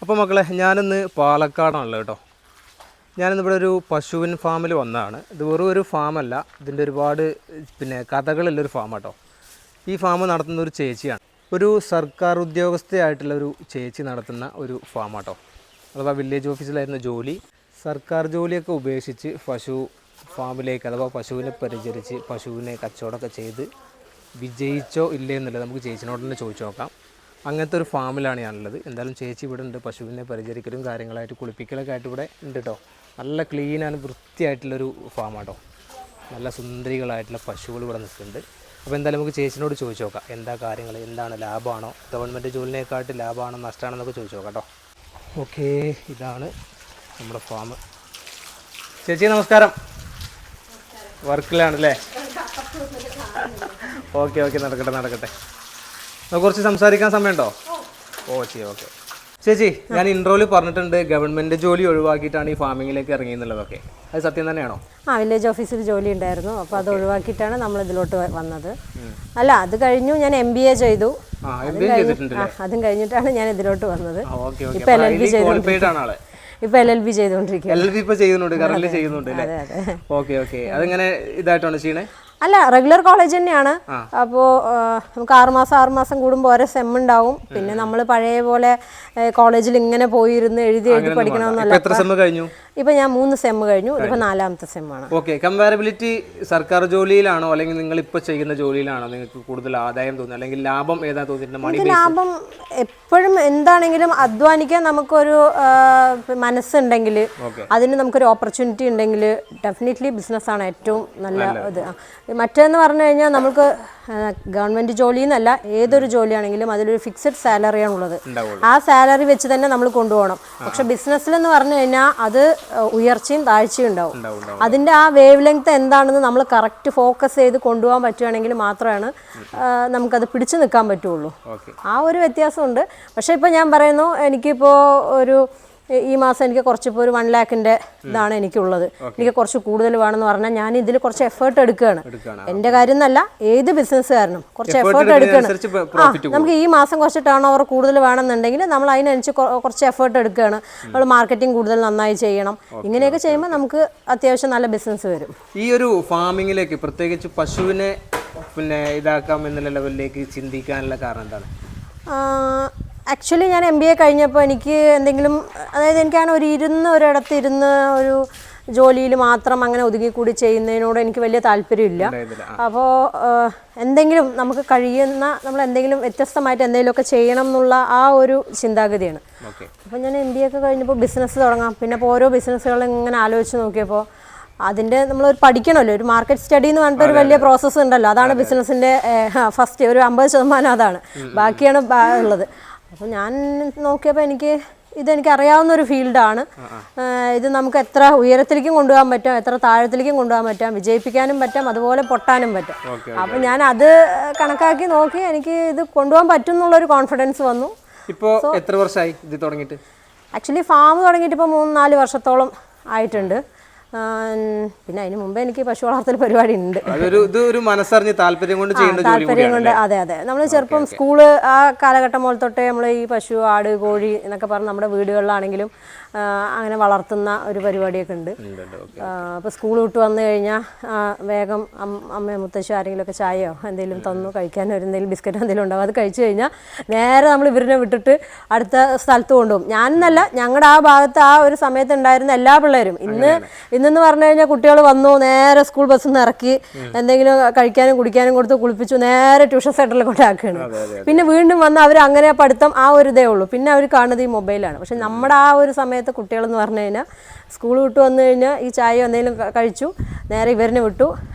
അപ്പോൾ മക്കളെ, ഞാനിന്ന് പാലക്കാടാണല്ലോ കേട്ടോ. ഞാനിന്നിവിടെ ഒരു പശുവിൻ ഫാമിൽ വന്നതാണ്. ഇത് വെറും ഒരു ഫാമല്ല, ഇതിൻ്റെ ഒരുപാട് കഥകളുള്ളൊരു ഫാമാട്ടോ. ഈ ഫാം നടത്തുന്ന ഒരു ചേച്ചിയാണ്, ഒരു സർക്കാർ ഉദ്യോഗസ്ഥയായിട്ടുള്ള ഒരു ചേച്ചി നടത്തുന്ന ഒരു ഫാമാട്ടോ. അഥവാ വില്ലേജ് ഓഫീസിലായിരുന്ന ജോലി, സർക്കാർ ജോലിയൊക്കെ ഉപേക്ഷിച്ച് പശു ഫാമിലേക്ക് അഥവാ പശുവിനെ പരിചരിച്ച് പശുവിനെ കച്ചവടമൊക്കെ ചെയ്ത് വിജയിച്ചോ ഇല്ലേ എന്നുള്ളത് നമുക്ക് ചേച്ചിനോട് തന്നെ ചോദിച്ചു നോക്കാം. അങ്ങനത്തെ ഒരു ഫാമിലാണ് ഞാനുള്ളത്. എന്തായാലും ചേച്ചി ഇവിടെ ഉണ്ട്, പശുവിനെ പരിചരിക്കലും കാര്യങ്ങളായിട്ട് കുളിപ്പിക്കലൊക്കെ ആയിട്ട് ഇവിടെ ഉണ്ട് കേട്ടോ. നല്ല ക്ലീനാണ്, വൃത്തിയായിട്ടുള്ളൊരു ഫാമാട്ടോ. നല്ല സുന്ദരികളായിട്ടുള്ള പശുക്കൾ ഇവിടെ നിൽക്കുന്നുണ്ട്. അപ്പോൾ എന്തായാലും നമുക്ക് ചേച്ചിനോട് ചോദിച്ചു നോക്കാം, എന്താ കാര്യങ്ങൾ, എന്താണ് ലാഭമാണോ, ഗവൺമെൻറ് ജോലിനേക്കാട്ട് ലാഭമാണോ നഷ്ടമാണെന്നൊക്കെ ചോദിച്ചു നോക്കാം കേട്ടോ. ഓക്കേ, ഇതാണ് നമ്മുടെ ഫാം. ചേച്ചി നമസ്കാരം. വർക്കിലാണല്ലേ? ഓക്കെ ഓക്കെ, നടക്കട്ടെ നടക്കട്ടെ. നമുക്ക് കുറച്ച് സംസാരിക്കാൻ സമയമുണ്ടോ? Okay okay. ചേച്ചി, ഞാൻ ഇൻട്രോയിൽ പറഞ്ഞിട്ടുണ്ട് ഗവൺമെൻറ് ജോലി ഒഴിവാക്കിയിട്ടാണ് ഈ ഫാമിങ്ങിലേക്ക് ഇറങ്ങിയെന്നുള്ളതൊക്കെ. അത് സത്യം തന്നെയാണോ? വില്ലേജ് ഓഫീസിൽ ജോലി ഉണ്ടായിരുന്നു, അപ്പോൾ അത് ഒഴിവാക്കിയിട്ടാണ് നമ്മൾ ഇതിലോട്ട് വന്നത്. അല്ല, അത് കഴിഞ്ഞു ഞാൻ MBA ചെയ്തു. അതും കഴിഞ്ഞിട്ടാണ് ഞാൻ ഇതിലോട്ട് വന്നത്. ഇപ്പൊ LLB ചെയ്തുകൊണ്ടിരിക്കുകയാണ്. അതെങ്ങനെ ഇതായിട്ടാണ് ചെയ്യണേ? അല്ല, റെഗുലർ കോളേജ് തന്നെയാണ്. അപ്പോൾ നമുക്ക് 6 മാസം കൂടുമ്പോൾ ഓരോ സെം ഉണ്ടാവും. പിന്നെ നമ്മൾ പഴയ പോലെ കോളേജിൽ ഇങ്ങനെ പോയിരുന്ന് എഴുതി പഠിക്കണമെന്നല്ല. ഇപ്പൊ ഞാൻ 3 സെം കഴിഞ്ഞു, ഇപ്പൊ 4ാമത്തെ സെമ്മാണ്. ഓക്കെ. കമ്പാരബിലിറ്റി സർക്കാർ ജോലിയിലാണോ അല്ലെങ്കിൽ നിങ്ങൾ ഇപ്പൊ ചെയ്യുന്ന ജോലിയിലാണോ നിങ്ങൾക്ക് കൂടുതൽ ആദായം തോന്നുന്നത്, അല്ലെങ്കിൽ ലാഭം ഏതാ തോന്നിയിട്ടുണ്ട്? ലാഭം എപ്പോഴും എന്താണെങ്കിലും അധ്വാനിക്കാൻ നമുക്കൊരു മനസ്സുണ്ടെങ്കിൽ, അതിന് നമുക്കൊരു ഓപ്പർച്യൂണിറ്റി ഉണ്ടെങ്കിൽ ഡെഫിനറ്റ്ലി ബിസിനസ്സാണ് ഏറ്റവും നല്ല ഇത്. മറ്റേന്ന് പറഞ്ഞു കഴിഞ്ഞാൽ നമുക്ക് ഗവൺമെൻറ് ജോലി എന്നല്ല, ഏതൊരു ജോലിയാണെങ്കിലും അതിലൊരു ഫിക്സഡ് സാലറിയാണുള്ളത്. ആ സാലറി വെച്ച് തന്നെ നമ്മൾ കൊണ്ടുപോകണം. പക്ഷെ ബിസിനസ്സിലെന്ന് പറഞ്ഞു കഴിഞ്ഞാൽ അത് ഉയർച്ചയും താഴ്ചയും ഉണ്ടാവും. അതിൻ്റെ ആ വേവ് ലെങ്ത് എന്താണെന്ന് നമ്മൾ കറക്റ്റ് ഫോക്കസ് ചെയ്ത് കൊണ്ടുപോകാൻ പറ്റുകയാണെങ്കിൽ മാത്രമാണ് നമുക്കത് പിടിച്ചു നിൽക്കാൻ പറ്റുള്ളൂ. ആ ഒരു വ്യത്യാസമുണ്ട്. പക്ഷേ ഇപ്പോൾ ഞാൻ പറയുന്നു, എനിക്കിപ്പോൾ ഈ മാസം എനിക്ക് കുറച്ചിപ്പോൾ ഒരു 1 ലാഖിൻ്റെ ഇതാണ് എനിക്കുള്ളത്. എനിക്ക് കുറച്ച് കൂടുതൽ വേണമെന്ന് പറഞ്ഞാൽ ഞാൻ ഇതിൽ കുറച്ച് എഫേർട്ട് എടുക്കുകയാണ്. എൻ്റെ കാര്യം എന്നല്ല, ഏത് ബിസിനസ്സുകാരനും കുറച്ച് എഫേർട്ട് എടുക്കണം. നമുക്ക് ഈ മാസം കുറച്ച് ടേൺ ഓവർ കൂടുതൽ വേണമെന്നുണ്ടെങ്കിൽ നമ്മൾ അതിനനുസരിച്ച് കുറച്ച് എഫേർട്ട് എടുക്കുകയാണ്. നമ്മൾ മാർക്കറ്റിംഗ് കൂടുതൽ നന്നായി ചെയ്യണം. ഇങ്ങനെയൊക്കെ ചെയ്യുമ്പോൾ നമുക്ക് അത്യാവശ്യം നല്ല ബിസിനസ് വരും. ഈ ഒരു ഫാമിങ്ങിലേക്ക് പ്രത്യേകിച്ച് പശുവിനെ ഇതാക്കാം എന്നുള്ള ലെവലിലേക്ക് ചിന്തിക്കാനുള്ള കാരണം എന്താണ്? ആക്ച്വലി ഞാൻ MBA കഴിഞ്ഞപ്പോൾ എനിക്ക് എന്തെങ്കിലും, അതായത് എനിക്കാണ് ഒരിടത്ത് ഇരുന്ന് ഒരു ജോലിയിൽ മാത്രം അങ്ങനെ ഒതുങ്ങിക്കൂടി ചെയ്യുന്നതിനോട് എനിക്ക് വലിയ താല്പര്യമില്ല. അപ്പോൾ എന്തെങ്കിലും നമുക്ക് കഴിയുന്ന, നമ്മൾ എന്തെങ്കിലും വ്യത്യസ്തമായിട്ട് എന്തെങ്കിലുമൊക്കെ ചെയ്യണം എന്നുള്ള ആ ഒരു ചിന്താഗതിയാണ്. അപ്പോൾ ഞാൻ MBA ഒക്കെ കഴിഞ്ഞപ്പോൾ ബിസിനസ് തുടങ്ങാം. പിന്നെ ഇപ്പോൾ ഓരോ ബിസിനസ്സുകളും ഇങ്ങനെ ആലോചിച്ച് നോക്കിയപ്പോൾ അതിൻ്റെ നമ്മളൊരു പഠിക്കണമല്ലോ, ഒരു മാർക്കറ്റ് സ്റ്റഡി എന്ന് പറഞ്ഞിട്ടൊരു വലിയ പ്രോസസ്സ് ഉണ്ടല്ലോ. അതാണ് ബിസിനസ്സിൻ്റെ ഫസ്റ്റ് ഒരു 50% അതാണ്, ബാക്കിയാണ് ഉള്ളത്. അപ്പോൾ ഞാൻ നോക്കിയപ്പോൾ ഇതെനിക്ക് അറിയാവുന്നൊരു ഫീൽഡാണ്. ഇത് നമുക്ക് എത്ര ഉയരത്തിലേക്കും കൊണ്ടുപോകാൻ പറ്റാം, എത്ര താഴത്തിലേക്കും കൊണ്ടുപോകാൻ പറ്റാം, വിജയിപ്പിക്കാനും പറ്റാം, അതുപോലെ പൊട്ടാനും പറ്റാം. അപ്പോൾ ഞാൻ അത് കണക്കാക്കി നോക്കി എനിക്ക് ഇത് കൊണ്ടുപോകാൻ പറ്റും എന്നുള്ളൊരു കോൺഫിഡൻസ് വന്നു. ഇപ്പോൾ എത്ര വർഷമായി ഇത് തുടങ്ങിയിട്ട്? ആക്ച്വലി ഫാം തുടങ്ങിയിട്ട് ഇപ്പോൾ 3-4 വർഷത്തോളം ആയിട്ടുണ്ട്. പിന്നെ അതിന് മുമ്പേ എനിക്ക് പശു വളർത്തൽ പരിപാടി ഉണ്ട്. താല്പര്യം കൊണ്ട്. അതെ അതെ, നമ്മൾ ചെറുപ്പം സ്കൂള് ആ കാലഘട്ടം മുതൽ തൊട്ടേ നമ്മൾ ഈ പശു, ആട്, കോഴി എന്നൊക്കെ പറഞ്ഞ് നമ്മുടെ വീടുകളിലാണെങ്കിലും അങ്ങനെ വളർത്തുന്ന ഒരു പരിപാടിയൊക്കെ ഉണ്ട്. അപ്പോൾ സ്കൂൾ വിട്ട് വന്നു കഴിഞ്ഞാൽ വേഗം അമ്മ, മുത്തശ്ശി ആരെങ്കിലുമൊക്കെ ചായയോ എന്തെങ്കിലും തന്നു കഴിക്കാനോ എന്തെങ്കിലും ബിസ്ക്കറ്റോ എന്തെങ്കിലും ഉണ്ടാവും. അത് കഴിച്ചു കഴിഞ്ഞാൽ നേരെ നമ്മൾ ഇവരിനെ വിട്ടിട്ട് അടുത്ത സ്ഥലത്ത് കൊണ്ടുപോകും. ഞാനെന്നല്ല, ഞങ്ങളുടെ ആ ഭാഗത്ത് ആ ഒരു സമയത്ത് ഉണ്ടായിരുന്ന എല്ലാ പിള്ളേരും ഇന്നെന്ന് പറഞ്ഞു കഴിഞ്ഞാൽ കുട്ടികൾ വന്നു, നേരെ സ്കൂൾ ബസ്സിൽ നിന്ന് ഇറക്കി എന്തെങ്കിലും കഴിക്കാനും കുടിക്കാനും കൊടുത്ത് കുളിപ്പിച്ചു, നേരെ ട്യൂഷൻ സെന്ററിൽ കൊണ്ടാക്കുകയാണ്. പിന്നെ വീണ്ടും വന്ന് അവർ അങ്ങനെ പഠിത്തം ആ ഒരു ഇതേ ഉള്ളൂ. പിന്നെ അവർ കാണുന്നത് ഈ മൊബൈലാണ്. പക്ഷെ നമ്മുടെ ആ ഒരു സമയത്ത് കുട്ടികളെന്ന് പറഞ്ഞു കഴിഞ്ഞാൽ സ്കൂൾ വിട്ട് വന്നു കഴിഞ്ഞാൽ ഈ ചായ എന്തെങ്കിലും കഴിച്ചു, നേരെ ഇവരിനെ വിട്ടു.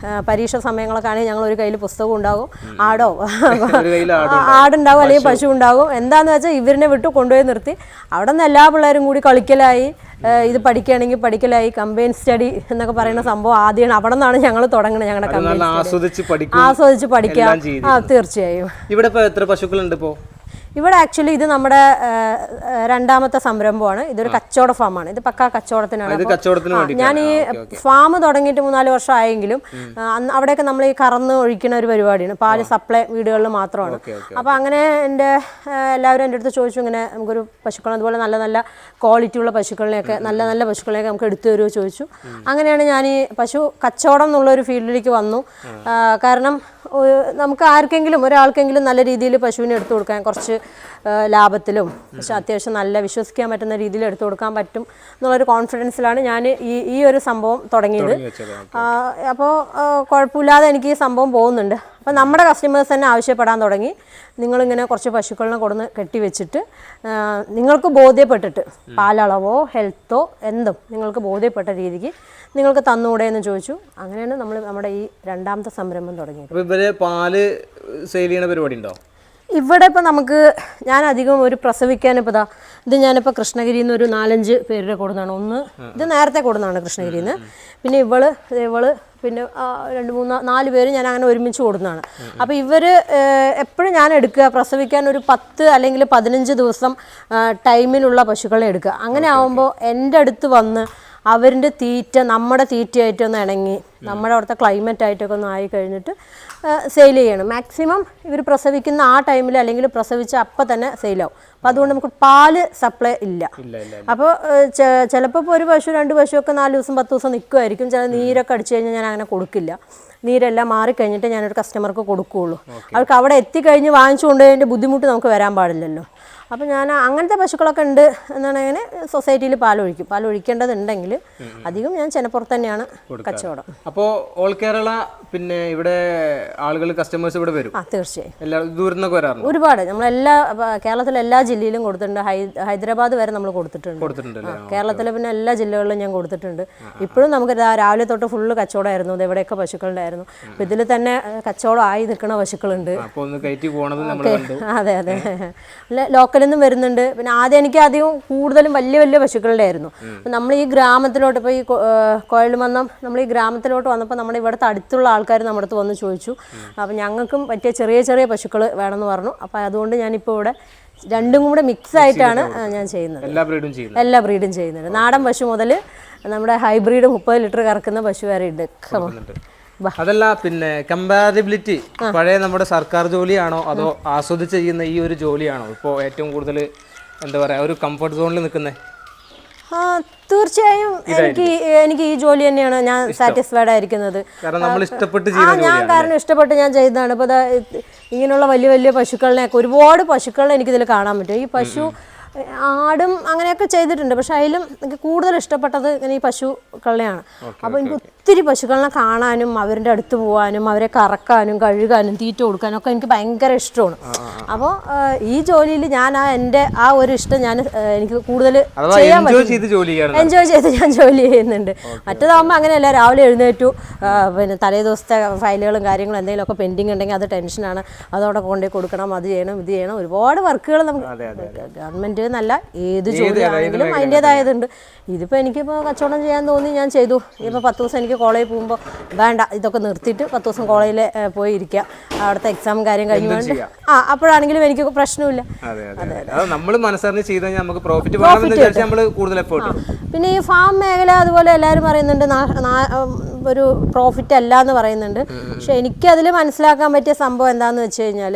പരീക്ഷ സമയങ്ങളൊക്കെ ആണെങ്കിൽ ഞങ്ങൾ ഒരു കയ്യിൽ പുസ്തകം ഉണ്ടാകും, ആടുണ്ടാവും അല്ലെങ്കിൽ പശു ഉണ്ടാകും. എന്താന്ന് വെച്ചാൽ ഇവരിനെ വിട്ടു കൊണ്ടുപോയി നിർത്തി. അവിടെ നിന്ന് എല്ലാ പിള്ളേരും കൂടി കളിക്കലായി, ഇത് പഠിക്കുകയാണെങ്കിൽ പഠിക്കലായി. കമ്പൈൻ സ്റ്റഡി എന്നൊക്കെ പറയുന്ന സംഭവം ആദ്യമാണ് അവിടെ നിന്നാണ് ഞങ്ങൾ തുടങ്ങുന്നത്. ഞങ്ങളുടെ ആസ്വദിച്ച് പഠിക്കാം. തീർച്ചയായും. ഇവിടെ എത്ര പശുക്കളുണ്ട് ഇപ്പോൾ? ഇവിടെ ആക്ച്വലി ഇത് നമ്മുടെ രണ്ടാമത്തെ സംരംഭമാണ്. ഇതൊരു കച്ചവട ഫാമാണ്. ഇത് പക്കാ കച്ചവടത്തിനാണ്. ഞാൻ ഈ ഫാം തുടങ്ങിയിട്ട് 3-4 വർഷം ആയെങ്കിലും അവിടെയൊക്കെ നമ്മൾ ഈ കറന്ന് ഒഴിക്കുന്ന ഒരു പരിപാടിയാണ്. പാല് സപ്ലൈ വീടുകളിൽ മാത്രമാണ്. അപ്പോൾ അങ്ങനെ എല്ലാവരും എൻ്റെ അടുത്ത് ചോദിച്ചു, ഇങ്ങനെ നമുക്കൊരു പശുക്കളെ അതുപോലെ നല്ല നല്ല ക്വാളിറ്റി ഉള്ള പശുക്കളിനെയൊക്കെ നല്ല പശുക്കളെയൊക്കെ നമുക്ക് എടുത്തു തരുമോ ചോദിച്ചു. അങ്ങനെയാണ് ഞാൻ ഈ പശു കച്ചവടം എന്നുള്ളൊരു ഫീൽഡിലേക്ക് വന്നു. കാരണം നമുക്ക് ആർക്കെങ്കിലും ഒരാൾക്കെങ്കിലും നല്ല രീതിയിൽ പശുവിനെ എടുത്തു കൊടുക്കാൻ, കുറച്ച് ലാഭത്തിലും പക്ഷെ അത്യാവശ്യം നല്ല വിശ്വസിക്കാൻ പറ്റുന്ന രീതിയിൽ എടുത്തു കൊടുക്കാൻ പറ്റും എന്നുള്ളൊരു കോൺഫിഡൻസിലാണ് ഞാൻ ഈ ഒരു സംഭവം തുടങ്ങിയത്. അപ്പോൾ കുഴപ്പമില്ലാതെ എനിക്ക് ഈ സംഭവം പോകുന്നുണ്ട്. അപ്പോൾ നമ്മുടെ കസ്റ്റമേഴ്സ് തന്നെ ആവശ്യപ്പെടാൻ തുടങ്ങി, നിങ്ങളിങ്ങനെ കുറച്ച് പശുക്കളിനെ കൊടുന്ന് കെട്ടിവെച്ചിട്ട് നിങ്ങൾക്ക് ബോധ്യപ്പെട്ടിട്ട് പാലളവോ ഹെൽത്തോ എന്തും നിങ്ങൾക്ക് ബോധ്യപ്പെട്ട രീതിക്ക് നിങ്ങൾക്ക് തന്നുകൂടെ എന്ന് ചോദിച്ചു. അങ്ങനെയാണ് നമ്മൾ നമ്മുടെ ഈ രണ്ടാമത്തെ സംരംഭം തുടങ്ങിയത്. പാല് സെയിൽ ചെയ്യുന്ന പരിപാടി ഉണ്ടോ ഇവിടെ? ഇപ്പോൾ നമുക്ക് ഞാൻ അധികം ഒരു പ്രസവിക്കാൻ ഇപ്പോൾ ഇത് ഞാനിപ്പോൾ കൃഷ്ണഗിരിയിൽ നിന്ന് ഒരു 4-5 പേരുടെ കൊടുന്നതാണ്. ഒന്ന് ഇത് നേരത്തെ കൊടുന്നതാണ് കൃഷ്ണഗിരിയിൽ നിന്ന്. പിന്നെ ഇവള് പിന്നെ 2-3-4 പേര് ഞാൻ അങ്ങനെ ഒരുമിച്ച് കൊടുക്കുന്നതാണ്. അപ്പോൾ ഇവർ എപ്പോഴും ഞാൻ എടുക്കുക പ്രസവിക്കാൻ ഒരു 10 അല്ലെങ്കിൽ 15 ദിവസം ടൈമിലുള്ള പശുക്കളെ എടുക്കുക. അങ്ങനെ ആകുമ്പോൾ എൻ്റെ അടുത്ത് വന്ന് അവരുടെ തീറ്റ നമ്മുടെ തീറ്റയായിട്ടൊന്ന് ഇണങ്ങി നമ്മുടെ അവിടുത്തെ ക്ലൈമറ്റായിട്ടൊക്കെ ഒന്ന് ആയി കഴിഞ്ഞിട്ട് സെയിൽ ചെയ്യണം. മാക്സിമം ഇവർ പ്രസവിക്കുന്ന ആ ടൈമിൽ അല്ലെങ്കിൽ പ്രസവിച്ച അപ്പം തന്നെ സെയിലാവും. അപ്പോൾ അതുകൊണ്ട് നമുക്ക് പാല് സപ്ലൈ ഇല്ല. അപ്പോൾ ചിലപ്പോൾ ഇപ്പോൾ ഒരു പശു 2 പശുവൊക്കെ 4 ദിവസം 10 ദിവസം നിൽക്കുമായിരിക്കും. ചില നീരൊക്കെ അടിച്ചു കഴിഞ്ഞാൽ ഞാൻ അങ്ങനെ കൊടുക്കില്ല. നീരെല്ലാം മാറിക്കഴിഞ്ഞിട്ട് ഞാനൊരു കസ്റ്റമർക്ക് കൊടുക്കുകയുള്ളൂ. അവർക്ക് അവിടെ എത്തിക്കഴിഞ്ഞ് വാങ്ങിച്ചു കൊണ്ടുപോയതിൻ്റെ ബുദ്ധിമുട്ട് നമുക്ക് വരാൻ പാടില്ലല്ലോ. അപ്പോൾ ഞാൻ അങ്ങനത്തെ പശുക്കളൊക്കെ ഉണ്ട് എന്നാണ് ഇങ്ങനെ സൊസൈറ്റിയിൽ പാലൊഴിക്കേണ്ടതുണ്ടെങ്കിൽ അധികം ഞാൻ ചെനപ്പുറത്ത് തന്നെയാണ് കച്ചവടം. അപ്പോൾ ഓൾ കേരള പിന്നെ ഇവിടെ ആളുകൾ കസ്റ്റമേഴ്സ് ഇവിടെ വരും? തീർച്ചയായും. എല്ലാ ദൂരം നിന്നൊക്കെ വരാറുണ്ട്? ഒരുപാട്. നമ്മളെല്ലാ കേരളത്തിലെ എല്ലാ ജില്ലയിലും കൊടുത്തിട്ടുണ്ട്. ഹൈദരാബാദ് വരെ നമ്മൾ കൊടുത്തിട്ടുണ്ട്. കേരളത്തിലെ പിന്നെ എല്ലാ ജില്ലകളിലും ഞാൻ കൊടുത്തിട്ടുണ്ട്. ഇപ്പോഴും നമുക്ക് രാവിലെ തൊട്ട് ഫുള്ള് കച്ചവടമായിരുന്നു. എവിടെയൊക്കെ പശുക്കളുണ്ടായിരുന്നു. അപ്പോൾ ഇതിൽ തന്നെ കച്ചവടം ആയി നിൽക്കുന്ന പശുക്കളുണ്ട്. അതെ അതെ. ലോക്കലിൽ നിന്നും വരുന്നുണ്ട്. പിന്നെ ആദ്യം എനിക്ക് അധികം കൂടുതലും വലിയ പശുക്കളുടെ ആയിരുന്നു. അപ്പം നമ്മൾ ഈ ഗ്രാമത്തിലോട്ട് ഇപ്പോൾ ഈ കോയൽമന്നം നമ്മൾ ഈ ഗ്രാമത്തിലോട്ട് വന്നപ്പോൾ നമ്മുടെ ഇവിടുത്തെ അടുത്തുള്ള ആൾക്കാർ നമ്മുടെ അടുത്ത് വന്ന് ചോദിച്ചു. അപ്പം ഞങ്ങൾക്കും പറ്റിയ ചെറിയ പശുക്കൾ വേണമെന്ന് പറഞ്ഞു. അപ്പോൾ അതുകൊണ്ട് ഞാനിപ്പോൾ ഇവിടെ രണ്ടും കൂടെ മിക്സ് ആയിട്ടാണ് ഞാൻ ചെയ്യുന്നത്. എല്ലാ ബ്രീഡും ചെയ്യുന്നുണ്ട്. നാടൻ പശു മുതൽ നമ്മുടെ ഹൈബ്രിഡ് 30 ലിറ്റർ കറക്കുന്ന പശു വരെ ഉണ്ട്. അതല്ല, പിന്നെ കമ്പാരിബിലിറ്റി പഴയ നമ്മുടെ സർക്കാർ ജോലിയാണോ അതോ ആസ്വദിച്ച് ചെയ്യുന്ന ഈ ഒരു ജോലിയാണോ ഇപ്പോൾ ഏറ്റവും കൂടുതൽ എന്താ പറയുക ഒരു കംഫർട്ട് സോണിൽ നിൽക്കുന്നത്? തീർച്ചയായും എനിക്ക് ഈ ജോലി തന്നെയാണ് ഞാൻ സാറ്റിസ്ഫൈഡ് ആയിരിക്കുന്നത്. കാരണം ഇഷ്ടപ്പെട്ട് ഞാൻ ചെയ്യുന്നതാണ്. ഇപ്പോൾ ഇങ്ങനെയുള്ള വലിയ പശുക്കളിനെയൊക്കെ ഒരുപാട് പശുക്കളെ എനിക്കിതിൽ കാണാൻ പറ്റും. ഈ പശു ആടും അങ്ങനെയൊക്കെ ചെയ്തിട്ടുണ്ട്. പക്ഷെ അതിലും എനിക്ക് കൂടുതൽ ഇഷ്ടപ്പെട്ടത് ഇങ്ങനെ ഈ പശുക്കളെയാണ്. അപ്പോൾ എനിക്ക് ഒത്തിരി പശുക്കളെ കാണാനും അവരുടെ അടുത്ത് പോകാനും അവരെ കറക്കാനും കഴുകാനും തീറ്റ കൊടുക്കാനും ഒക്കെ എനിക്ക് ഭയങ്കര ഇഷ്ടമാണ്. അപ്പോൾ ഈ ജോലിയിൽ ഞാൻ എൻ്റെ ആ ഒരു ഇഷ്ടം എനിക്ക് കൂടുതൽ ചെയ്യാൻ പറ്റും. എൻജോയ് ചെയ്ത് ഞാൻ ജോലി ചെയ്യുന്നുണ്ട്. മറ്റേതാകുമ്പോൾ അങ്ങനെയല്ല, രാവിലെ എഴുന്നേറ്റു പിന്നെ തലേ ദിവസത്തെ ഫയലുകളും കാര്യങ്ങളും എന്തെങ്കിലുമൊക്കെ പെൻഡിങ് ഉണ്ടെങ്കിൽ അത് ടെൻഷനാണ്. അതോടെ കൊണ്ടുപോയി കൊടുക്കണം, അത് ചെയ്യണം, ഇത് ചെയ്യണം. ഒരുപാട് വർക്കുകൾ നമുക്ക് ഗവൺമെൻറ് എന്നല്ല ഏത് ജോലിയാണെങ്കിലും അതിൻ്റേതായതുണ്ട്. ഇതിപ്പോൾ എനിക്കിപ്പോൾ കച്ചവടം ചെയ്യാൻ തോന്നി ഞാൻ ചെയ്തു. ഇപ്പോൾ 10 ദിവസം എനിക്ക് കോളേജിൽ പോകുമ്പോൾ വേണ്ട ഇതൊക്കെ നിർത്തിയിട്ട് 10 ദിവസം കോളേജിൽ പോയി ഇരിക്കുക, അവിടുത്തെ എക്സാം കാര്യം കഴിഞ്ഞ് വേണ്ട അപ്പോഴാണെങ്കിലും എനിക്ക് പ്രശ്നമില്ല. പിന്നെ ഈ ഫാം മേഖല അതുപോലെ എല്ലാവരും പറയുന്നുണ്ട് ഒരു പ്രോഫിറ്റ് അല്ല എന്ന് പറയുന്നുണ്ട്. പക്ഷെ എനിക്കതിൽ മനസ്സിലാക്കാൻ പറ്റിയ സംഭവം എന്താണെന്ന് വെച്ച് കഴിഞ്ഞാൽ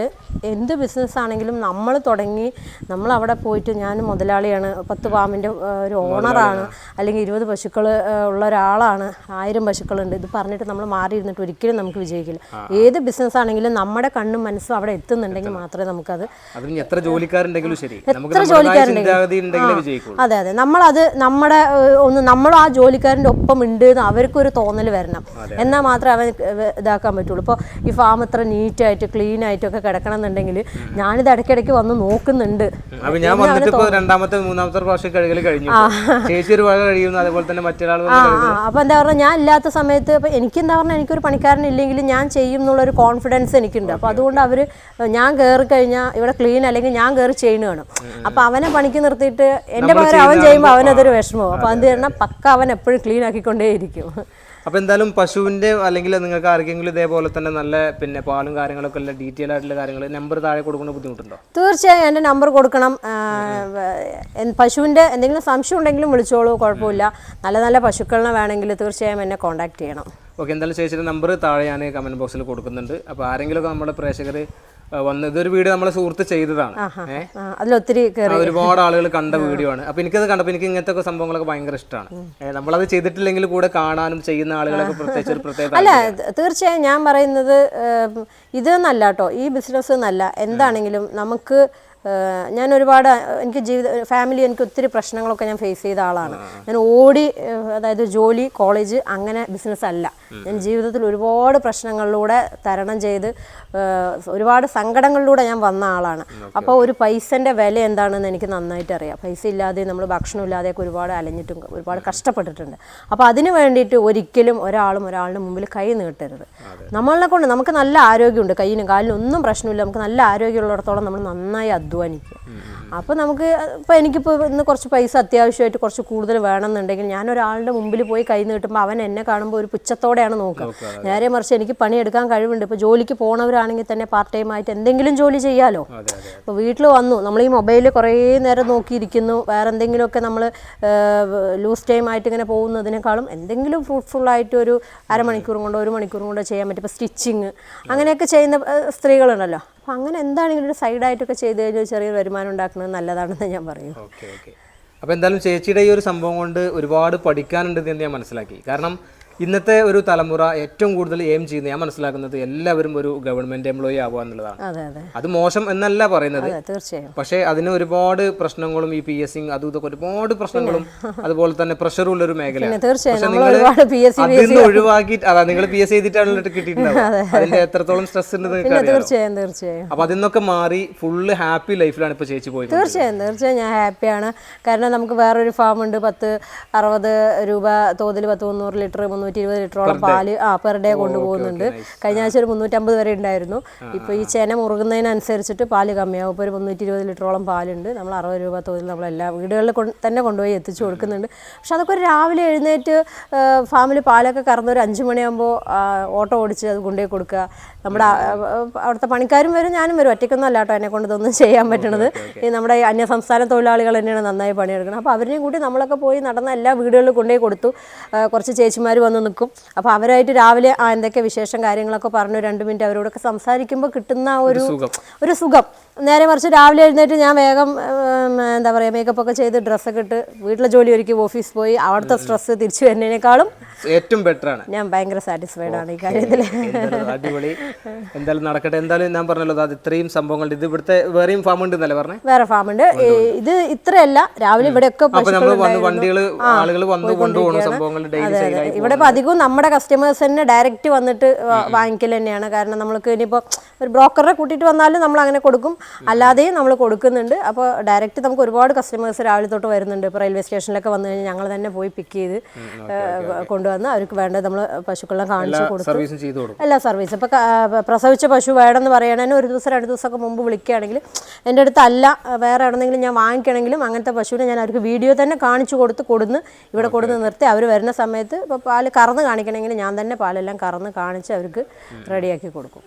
എന്ത് ബിസിനസ് ആണെങ്കിലും നമ്മൾ തുടങ്ങി നമ്മൾ അവിടെ പോയിട്ട് ഞാൻ മുതലാളിയാണ്, 10 ഫാമിൻ്റെ ഒരു ഓണറാണ്, അല്ലെങ്കിൽ 20 പശുക്കൾ ഉള്ള ഒരാളാണ്, 1000 പശുക്കളുണ്ട്, ഇത് പറഞ്ഞിട്ട് നമ്മൾ മാറിയിരുന്നിട്ട് ഒരിക്കലും നമുക്ക് വിജയിക്കില്ല. ഏത് ബിസിനസ് ആണെങ്കിലും നമ്മുടെ കണ്ണും മനസ്സും അവിടെ എത്തുന്നുണ്ടെങ്കിൽ മാത്രമേ നമുക്കത് എത്ര ജോലിക്കാരുണ്ടെങ്കിലും അതെ നമ്മളത് നമ്മൾ ആ ജോലിക്കാരൻ്റെ ഒപ്പം ഉണ്ട് എന്ന് അവർക്കൊരു തോന്നൽ വരണം. എന്നാൽ മാത്രമേ അവൻ ഇതാക്കാൻ പറ്റുള്ളൂ. ഇപ്പോൾ ഈ ഫാം ഇത്ര നീറ്റായിട്ട് ക്ലീൻ ആയിട്ടൊക്കെ കിടക്കണം എന്നുണ്ടെങ്കിൽ ഞാനിത് ഇടയ്ക്കിടയ്ക്ക് വന്ന് നോക്കുന്നുണ്ട്. അപ്പൊ എന്താ പറഞ്ഞാൽ ഞാൻ ഇല്ലാത്ത സമയത്ത് ഇപ്പൊ എനിക്കെന്താ പറഞ്ഞാൽ എനിക്കൊരു പണിക്കാരനില്ലെങ്കിൽ ഞാൻ ചെയ്യും എന്നുള്ളൊരു കോൺഫിഡൻസ് എനിക്കുണ്ട്. അപ്പൊ അതുകൊണ്ട് അവര് ഞാൻ കയറി കഴിഞ്ഞാൽ ഇവിടെ ക്ലീൻ അല്ലെങ്കിൽ ഞാൻ കയറി ചെയ്യുന്ന വേണം. അപ്പൊ അവനെ പണിക്ക് നിർത്തിയിട്ട് എന്റെ പകരം അവൻ ചെയ്യുമ്പോൾ അവനതൊരു വിഷമവും. അപ്പൊ അത് കാരണം പക്ക അവൻ എപ്പോഴും ക്ലീൻ ആക്കിക്കൊണ്ടേയിരിക്കും. അപ്പോൾ എന്തായാലും പശുവിൻ്റെ അല്ലെങ്കിൽ നിങ്ങൾക്ക് ആർക്കെങ്കിലും ഇതേപോലെ തന്നെ നല്ല പിന്നെ പാലും കാര്യങ്ങളൊക്കെ ഉള്ള ഡീറ്റെയിൽ ആയിട്ടുള്ള കാര്യങ്ങൾ നമ്പർ താഴെ കൊടുക്കുന്ന ബുദ്ധിമുട്ടുണ്ടോ? തീർച്ചയായും എൻ്റെ നമ്പർ കൊടുക്കണം. പശുവിൻ്റെ എന്തെങ്കിലും സംശയം ഉണ്ടെങ്കിലും വിളിച്ചോളൂ, കുഴപ്പമില്ല. നല്ല നല്ല പശുക്കളിനെ വേണമെങ്കിൽ തീർച്ചയായും എന്നെ കോൺടാക്ട് ചെയ്യണം. ഓക്കെ, എന്തായാലും ചേച്ചിയുടെ നമ്പർ താഴെ ഞാൻ കമൻറ്റ് ബോക്സിൽ കൊടുക്കുന്നുണ്ട്. അപ്പോൾ ആരെങ്കിലുമൊക്കെ നമ്മുടെ പ്രേക്ഷകർ വന്ന് ഇതൊരു വീഡിയോ നമ്മളെ സുഹൃത്ത് ചെയ്തതാണ്, അതിലൊത്തിരി ഒരുപാട് ആളുകൾ കണ്ട വീഡിയോ ആണ്. അപ്പോൾ എനിക്കത് കണ്ടപ്പോൾ എനിക്ക് ഇങ്ങനത്തെ ഒക്കെ സംഭവങ്ങളൊക്കെ ഭയങ്കര ഇഷ്ടമാണ്. നമ്മളത് ചെയ്തിട്ടില്ലെങ്കിൽ കൂടെ കാണാനും ചെയ്യുന്ന ആളുകളൊക്കെ പ്രത്യേകിച്ച് ഒരു പ്രത്യേക അല്ല, തീർച്ചയായും ഞാൻ പറയുന്നത് ഇതെന്നല്ല കേട്ടോ, ഈ ബിസിനസ് എന്നല്ല, എന്താണെങ്കിലും നമുക്ക് ഞാൻ ഒരുപാട് എനിക്ക് ഫാമിലി എനിക്ക് ഒത്തിരി പ്രശ്നങ്ങളൊക്കെ ഞാൻ ഫേസ് ചെയ്ത ആളാണ്. ഞാൻ ഓടി, അതായത് ജോലി, കോളേജ്, അങ്ങനെ ബിസിനസ് അല്ല. ഞാൻ ജീവിതത്തിൽ ഒരുപാട് പ്രശ്നങ്ങളിലൂടെ തരണം ചെയ്ത് ഒരുപാട് സങ്കടങ്ങളിലൂടെ ഞാൻ വന്ന ആളാണ്. അപ്പോൾ ഒരു പൈസൻ്റെ വില എന്താണെന്ന് എനിക്ക് നന്നായിട്ട് അറിയാം. പൈസ ഇല്ലാതെ നമ്മൾ ഭക്ഷണം ഇല്ലാതെയൊക്കെ ഒരുപാട് അലഞ്ഞിട്ടും ഒരുപാട് കഷ്ടപ്പെട്ടിട്ടുണ്ട്. അപ്പോൾ അതിന് വേണ്ടിയിട്ട് ഒരിക്കലും ഒരാളും ഒരാളുടെ മുമ്പിൽ കൈ നീട്ടരുത്. നമ്മളെ കൊണ്ട് നമുക്ക് നല്ല ആരോഗ്യമുണ്ട്, കയ്യിനും കാലിനും ഒന്നും പ്രശ്നമില്ല. നമുക്ക് നല്ല ആരോഗ്യമുള്ളിടത്തോളം നമ്മൾ നന്നായി അധ്വാനിക്കുക. അപ്പോൾ നമുക്ക് ഇപ്പോൾ എനിക്കിപ്പോൾ ഇന്ന് കുറച്ച് പൈസ അത്യാവശ്യമായിട്ട് കുറച്ച് കൂടുതൽ വേണമെന്നുണ്ടെങ്കിൽ ഞാൻ ഒരാളുടെ മുമ്പിൽ പോയി കൈ നീട്ടുമ്പോൾ അവൻ എന്നെ കാണുമ്പോൾ ഒരു പുച്ഛത്തോടെയാണ് നോക്കുക. നേരെ മറിച്ച് എനിക്ക് പണിയെടുക്കാൻ കഴിവുണ്ട്. ഇപ്പോൾ ജോലിക്ക് പോണവരാണെങ്കിൽ തന്നെ പാർട്ട് ടൈം ആയിട്ട് എന്തെങ്കിലും ജോലി ചെയ്യാമല്ലോ. ഇപ്പോൾ വീട്ടിൽ വന്നു നമ്മൾ ഈ മൊബൈലിൽ കുറേ നേരം നോക്കിയിരിക്കുന്നു, വേറെ എന്തെങ്കിലുമൊക്കെ നമ്മൾ ലൂസ് ടൈം ആയിട്ട് ഇങ്ങനെ പോകുന്നതിനേക്കാളും എന്തെങ്കിലും ഫ്രൂട്ട്ഫുള്ളായിട്ട് ഒരു അരമണിക്കൂറും കൊണ്ടോ ഒരു മണിക്കൂറും കൊണ്ടോ ചെയ്യാൻ പറ്റും. ഇപ്പോൾ സ്റ്റിച്ചിങ് അങ്ങനെയൊക്കെ ചെയ്യുന്ന സ്ത്രീകളുണ്ടല്ലോ. അപ്പോൾ അങ്ങനെ എന്താണെങ്കിലും ഒരു സൈഡായിട്ടൊക്കെ ചെയ്ത് കഴിഞ്ഞാൽ ചെറിയൊരു വരുമാനം ഉണ്ടാക്കുന്നത് നല്ലതാണെന്ന് ഞാൻ പറയും. ഓക്കെ. അപ്പോൾ എന്തായാലും ചേച്ചിയുടെ ഈ ഒരു സംഭവം കൊണ്ട് ഒരുപാട് പഠിക്കാനുണ്ടെന്ന് ഞാൻ മനസ്സിലാക്കി. കാരണം ഇന്നത്തെ ഒരു തലമുറ ഏറ്റവും കൂടുതൽ എയിം ചെയ്യുന്നത് ഞാൻ മനസ്സിലാക്കുന്നത് എല്ലാവരും ഒരു ഗവൺമെന്റ് എംപ്ലോയി ആവുക എന്നുള്ളതാണ്. അത് മോശം എന്നല്ല പറയുന്നത്, തീർച്ചയായും. പക്ഷേ അതിന് ഒരുപാട് പ്രശ്നങ്ങളും ഈ PSC അതും ഇതൊക്കെ ഒരുപാട് പ്രശ്നങ്ങളും അതുപോലെ തന്നെ പ്രഷറും ഉള്ള ഒരു മേഖലയാണ്. അതിൽ ഒഴിവാക്കി അതാ നിങ്ങൾ PSC ചെയ്തിട്ടാണല്ലോ കിട്ടിയിട്ടുണ്ടാവും. അതിന്റെ എത്രത്തോളം സ്ട്രെസ് ഉണ്ട് തീർച്ചയായും. അപ്പൊ അതിൽ നിന്നൊക്കെ മാറി ഫുള്ള് ഹാപ്പി ലൈഫിലാണ് ഇപ്പൊ ചേച്ചി പോയത്. തീർച്ചയായും ഞാൻ ഹാപ്പിയാണ്. കാരണം നമുക്ക് വേറൊരു ഫാം ഉണ്ട്, 60 രൂപ തോതിൽ 300 ലിറ്റർ 320 ലിറ്ററോളം പാല് പെർ ഡേ കൊണ്ടുപോകുന്നുണ്ട്. കഴിഞ്ഞ ആഴ്ച ഒരു 350 വരെ ഉണ്ടായിരുന്നു. ഇപ്പോൾ ഈ ചെന മുറുകുന്നതിനനുസരിച്ചിട്ട് പാല് കമ്മിയാവും. ഇപ്പോൾ ഒരു 320 ലിറ്ററോളം പാലുണ്ട്. നമ്മൾ 60 രൂപ തോതിൽ നമ്മളെല്ലാ വീടുകളിൽ തന്നെ കൊണ്ടുപോയി എത്തിച്ചു കൊടുക്കുന്നുണ്ട്. പക്ഷെ അതൊക്കെ ഒരു രാവിലെ എഴുന്നേറ്റ് ഫാമിൽ പാലൊക്കെ കറന്ന് ഒരു 5 മണിയാകുമ്പോൾ ഓട്ടോ ഓടിച്ച് അത് കൊണ്ടുപോയി കൊടുക്കുക. നമ്മുടെ അവിടുത്തെ പണിക്കാരും വരും, ഞാനും വരും. ഒറ്റയ്ക്കൊന്നും അല്ല കേട്ടോ എന്നെ കൊണ്ട് ഇതൊന്നും ചെയ്യാൻ പറ്റണത്. ഈ നമ്മുടെ അന്യസംസ്ഥാന തൊഴിലാളികൾ തന്നെയാണ് നന്നായി പണിയെടുക്കണം. അപ്പോൾ അവരെയും കൂടി നമ്മളൊക്കെ പോയി നടന്ന എല്ലാ വീടുകളിലും കൊണ്ടുപോയി കൊടുത്തു. കുറച്ച് ചേച്ചിമാർ വന്ന് നിൽക്കും. അപ്പോൾ അവരായിട്ട് രാവിലെ എന്തൊക്കെ വിശേഷം കാര്യങ്ങളൊക്കെ പറഞ്ഞു 2 മിനിറ്റ് അവരോടൊക്കെ സംസാരിക്കുമ്പോൾ കിട്ടുന്ന ഒരു സുഖം. നേരെ മറിച്ച് രാവിലെ എഴുന്നേറ്റ് ഞാൻ വേഗം എന്താ പറയുക മേക്കപ്പൊക്കെ ചെയ്ത് ഡ്രസ്സൊക്കെ ഇട്ട് വീട്ടിലെ ജോലി ഒരുക്കി ഓഫീസ് പോയി അവിടുത്തെ സ്ട്രെസ് തിരിച്ചു വരുന്നതിനേക്കാളും ഏറ്റവും ബെറ്റർ ആണ്. ഞാൻ ഭയങ്കര സാറ്റിസ്ഫൈഡ് ആണ് ഈ കാര്യത്തിൽ. അടിപൊളി. എന്തായാലും നടക്കട്ടെ. എന്തായാലും ഞാൻ പറഞ്ഞല്ലോ അത് ഇത്രയും സംഭവങ്ങൾ ഇത് ഇവിടുത്തെ വേറെയും ഫാം ഉണ്ട് എന്നല്ലേ പറഞ്ഞേ? വേറെ ഫാം ഉണ്ട്. ഇത് ഇത്രയല്ല, രാവിലെ ഇവിടെയൊക്കെ ഇവിടെ ഇപ്പൊ അധികവും നമ്മുടെ കസ്റ്റമേഴ്സ് തന്നെ ഡയറക്റ്റ് വന്നിട്ട് വാങ്ങിക്കൽ തന്നെയാണ്. കാരണം നമ്മൾക്ക് ഇനിയിപ്പോൾ ഒരു ബ്രോക്കറെ കൂട്ടിയിട്ട് വന്നാലും നമ്മൾ അങ്ങനെ കൊടുക്കും, അല്ലാതെയും നമ്മൾ കൊടുക്കുന്നുണ്ട്. അപ്പോൾ ഡയറക്റ്റ് നമുക്ക് ഒരുപാട് കസ്റ്റമേഴ്സ് രാവിലെ തൊട്ട് വരുന്നുണ്ട്. ഇപ്പോൾ റെയിൽവേ സ്റ്റേഷനിലൊക്കെ വന്നു കഴിഞ്ഞാൽ ഞങ്ങൾ തന്നെ പോയി പിക്ക് ചെയ്ത് കൊണ്ടുവന്ന് അവർക്ക് വേണ്ടത് നമ്മൾ പശുക്കളെ കാണിച്ചു കൊടുക്കും. എല്ലാ സർവീസ്. ഇപ്പോൾ പ്രസവിച്ച പശു വേണമെന്ന് പറയുകയാണെങ്കിൽ 1 ദിവസം 2 ദിവസമൊക്കെ മുമ്പ് വിളിക്കുകയാണെങ്കിൽ എൻ്റെ അടുത്ത് അല്ല വേറെ എവിടെന്നെങ്കിലും ഞാൻ വാങ്ങിക്കണമെങ്കിലും അങ്ങനത്തെ പശുവിനെ ഞാൻ അവർക്ക് വീഡിയോ തന്നെ കാണിച്ചു കൊടുന്ന് ഇവിടെ കൊടുന്ന് നിർത്തി അവർ വരുന്ന സമയത്ത് ഇപ്പോൾ പാല് കറന്ന് കാണിക്കണമെങ്കിൽ ഞാൻ തന്നെ പാലെല്ലാം കറന്ന് കാണിച്ച് അവർക്ക് റെഡിയാക്കി കൊടുക്കും.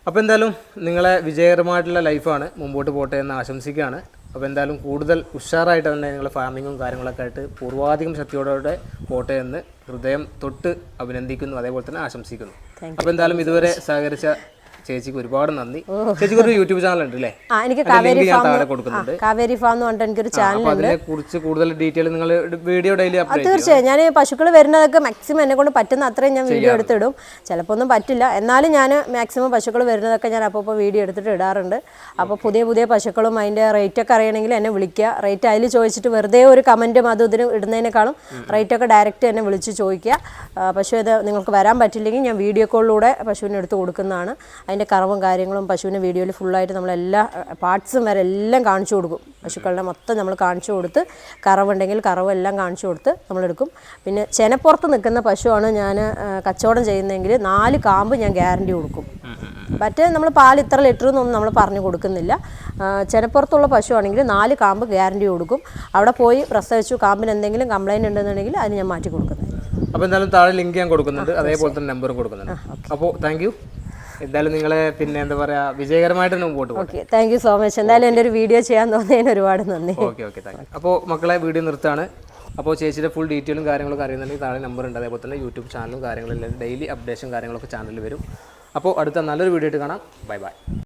അപ്പോൾ എന്തായാലും നിങ്ങളെ വിജയകരമായിട്ടുള്ള ലൈഫാണ്, മുമ്പോട്ട് പോട്ടെ എന്ന് ആശംസിക്കുകയാണ്. അപ്പോൾ എന്തായാലും കൂടുതൽ ഉഷാറായിട്ട് തന്നെ നിങ്ങളുടെ ഫാമിങ്ങും കാര്യങ്ങളൊക്കെ ആയിട്ട് പൂർവാധികം ശക്തിയോടെ പോട്ടെ എന്ന് ഹൃദയം തൊട്ട് അഭിനന്ദിക്കുന്നു, അതേപോലെ തന്നെ ആശംസിക്കുന്നു. അപ്പോൾ എന്തായാലും ഇതുവരെ സഹകരിച്ച ചേച്ചിക്ക് ഒരുപാട് നന്ദി. ചേച്ചിക്ക് ഒരു യൂട്യൂബ് ചാനൽ ഉണ്ട് അല്ലേ? എനിക്ക് കാവേരി ഫാം എന്ന് പറഞ്ഞിട്ട് എനിക്കൊരു ചാനൽ ഉണ്ട്. അതിനെക്കുറിച്ച് കൂടുതൽ ഡീറ്റെയിൽ നിങ്ങൾ വീഡിയോ ഡെയിലി അപ്ലോഡ് ചെയ്യും? തീർച്ചയായും. ഞാൻ പശുക്കൾ വരുന്നതൊക്കെ മാക്സിമം എന്നെ കൊണ്ട് പറ്റുന്ന അത്രയും ഞാൻ വീഡിയോ എടുത്തിടും. ചിലപ്പോൾ ഒന്നും പറ്റില്ല, എന്നാലും ഞാൻ മാക്സിമം പശുക്കൾ വരുന്നതൊക്കെ ഞാൻ അപ്പോൾ വീഡിയോ എടുത്തിട്ട് ഇടാറുണ്ട്. അപ്പോൾ പുതിയ പശുക്കളും അതിൻ്റെ റേറ്റൊക്കെ അറിയണമെങ്കിൽ എന്നെ വിളിക്കുക. റേറ്റ് അതിൽ ചോദിച്ചിട്ട് വെറുതെ ഒരു കമൻറ്റും അതും ഇതിന് ഇടുന്നതിനേക്കാളും റേറ്റൊക്കെ ഡയറക്റ്റ് എന്നെ വിളിച്ച് ചോദിക്കുക. പശു ഇത് നിങ്ങൾക്ക് വരാൻ പറ്റില്ലെങ്കിൽ ഞാൻ വീഡിയോ കോളിലൂടെ പശുവിനെ എടുത്ത് കൊടുക്കുന്നതാണ്. അതിൻ്റെ കറവും കാര്യങ്ങളും പശുവിൻ്റെ വീഡിയോയിൽ ഫുള്ളായിട്ട് നമ്മളെല്ലാ പാർട്സും വരെ എല്ലാം കാണിച്ചു കൊടുക്കും. പശുക്കളുടെ മൊത്തം നമ്മൾ കാണിച്ചു കൊടുത്ത് കറവുണ്ടെങ്കിൽ കറവ് എല്ലാം കാണിച്ചു കൊടുത്ത് നമ്മളെടുക്കും. പിന്നെ ചെനപ്പുറത്ത് നിൽക്കുന്ന പശുവാണ് ഞാൻ കച്ചവടം ചെയ്യുന്നതെങ്കിൽ 4 കാമ്പ് ഞാൻ ഗ്യാരണ്ടി കൊടുക്കും. മറ്റേ നമ്മൾ പാൽ ഇത്ര ലിറ്റർ എന്നൊന്നും നമ്മൾ പറഞ്ഞു കൊടുക്കുന്നില്ല. ചെനപ്പുറത്തുള്ള പശുവാണെങ്കിൽ 4 കാമ്പ് ഗ്യാരണ്ടി കൊടുക്കും. അവിടെ പോയി പ്രസവിച്ചു കാമ്പിന് എന്തെങ്കിലും കംപ്ലയിൻറ്റ് ഉണ്ടെന്നുണ്ടെങ്കിൽ അതിന് ഞാൻ മാറ്റി കൊടുക്കുന്നത്. അപ്പോൾ എന്തായാലും താഴെ ലിങ്ക് ഞാൻ കൊടുക്കുന്നുണ്ട്, അതേപോലെ തന്നെ നമ്പറും കൊടുക്കുന്നുണ്ട്. അപ്പോൾ താങ്ക് യു. എന്തായാലും നിങ്ങളെ പിന്നെ എന്താ പറയുക വിജയകരമായിട്ട് തന്നെ മുമ്പോട്ട് പോകും. Okay, thank you so much. എന്തായാലും എൻ്റെ ഒരു വീഡിയോ ചെയ്യാൻ തോന്നിയതിന് ഒരുപാട് നന്ദി. Okay okay, thank you. അപ്പോൾ മക്കളെ വീഡിയോ നിർത്താണ്. അപ്പോൾ ചേച്ചിയുടെ ഫുൾ ഡീറ്റെയിലും കാര്യങ്ങളൊക്കെ അറിയുന്നുണ്ടെങ്കിൽ താഴെ നമ്പർ ഉണ്ട്, അതേപോലെ തന്നെ യൂട്യൂബ് ചാനലും കാര്യങ്ങളെല്ലാം ഡെയിലി അപ്ഡേഷൻ കാര്യങ്ങളൊക്കെ ചാനലിൽ വരും. അപ്പോൾ അടുത്ത നല്ലൊരു വീഡിയോ ആയിട്ട് കാണാം. Bye bye.